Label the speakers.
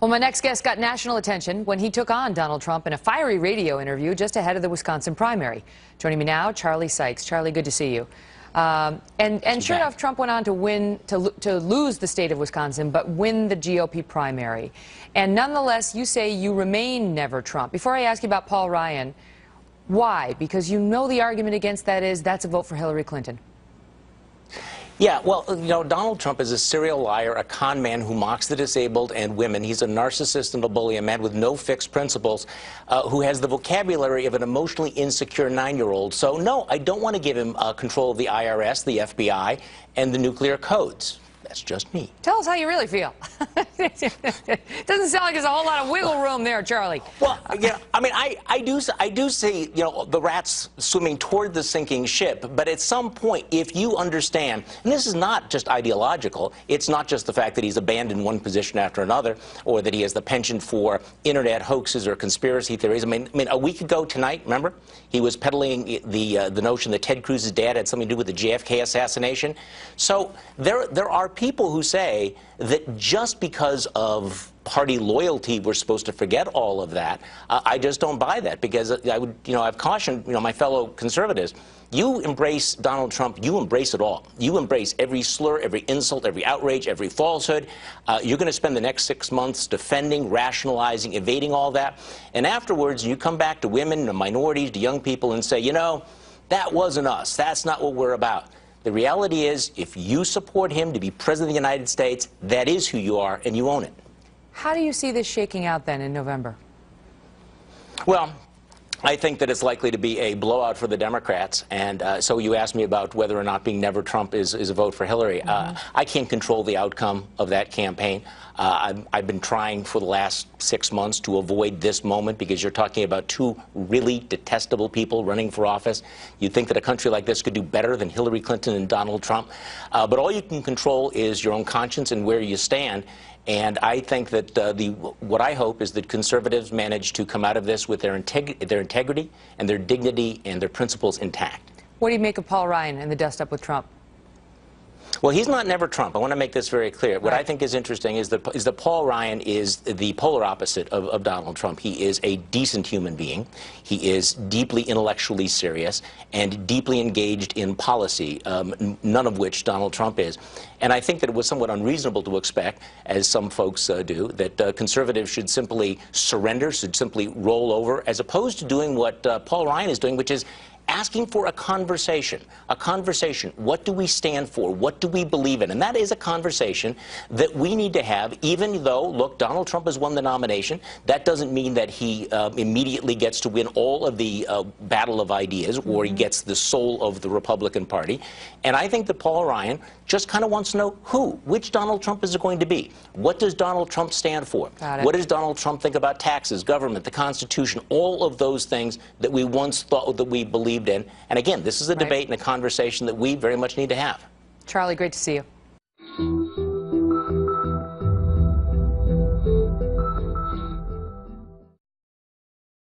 Speaker 1: Well, my next guest got national attention when he took on Donald Trump in a fiery radio interview just ahead of the Wisconsin primary. Joining me now, Charlie Sykes. Charlie, good to see you. And sure enough, Trump went on to win, to lose the state of Wisconsin, but win the GOP primary. And nonetheless, you say you remain never Trump. Before I ask you about Paul Ryan, why? Because you know the argument against that is that's a vote for Hillary Clinton.
Speaker 2: Yeah, well, you know, Donald Trump is a serial liar, a con man who mocks the disabled and women. He's a narcissist and a bully, a man with no fixed principles, who has the vocabulary of an emotionally insecure 9-year-old. So, no, I don't want to give him control of the IRS, the FBI, and the nuclear codes. That's just me.
Speaker 1: Tell us how you really feel. Doesn't sound like there's a whole lot of wiggle room there, Charlie.
Speaker 2: Well, yeah, I mean, I do see, you know, the rats swimming toward the sinking ship, but at some point, if you understand, and this is not just ideological, it's not just the fact that he's abandoned one position after another, or that he has the penchant for internet hoaxes or conspiracy theories. I mean, a week ago tonight, remember, he was peddling the notion that Ted Cruz's dad had something to do with the JFK assassination. So there are people who say that just because of party loyalty, we're supposed to forget all of that. I just don't buy that, because I've cautioned, my fellow conservatives. You embrace Donald Trump, you embrace it all. You embrace every slur, every insult, every outrage, every falsehood. You're going to spend the next 6 months defending, rationalizing, evading all that. And afterwards, you come back to women, to minorities, to young people and say, you know, that wasn't us. That's not what we're about. The reality is, if you support him to be president of the United States, that is who you are, and you own it.
Speaker 1: How do you see this shaking out then in November?
Speaker 2: Well, I think that it's likely to be a blowout for the Democrats, and so you asked me about whether or not being never Trump is a vote for Hillary. I can't control the outcome of that campaign. I've been trying for the last 6 months to avoid this moment, because you're talking about two really detestable people running for office. You'd think that a country like this could do better than Hillary Clinton and Donald Trump. But all you can control is your own conscience and where you stand. And I think that what I hope is that conservatives manage to come out of this with their integrity and their dignity and their principles intact.
Speaker 1: What do you make of Paul Ryan and the dust-up with Trump?
Speaker 2: Well, he's not never Trump. I want to make this very clear. What I think is interesting is that Paul Ryan is the polar opposite of Donald Trump. He is a decent human being. He is deeply intellectually serious and deeply engaged in policy, none of which Donald Trump is. And I think that it was somewhat unreasonable to expect, as some folks do, that conservatives should simply surrender, should simply roll over, as opposed to doing what Paul Ryan is doing, which is asking for a conversation. A conversation. What do we stand for? What do we believe in? And that is a conversation that we need to have, even though, look, Donald Trump has won the nomination. That doesn't mean that he immediately gets to win all of the battle of ideas, or he gets the soul of the Republican Party. And I think that Paul Ryan just kind of wants to know which Donald Trump is it going to be? What does Donald Trump stand for? What does Donald Trump think about taxes, government, the Constitution, all of those things that we once thought that we believed in. And again, this is a debate and a conversation that we very much need to have.
Speaker 1: Charlie, great to see you.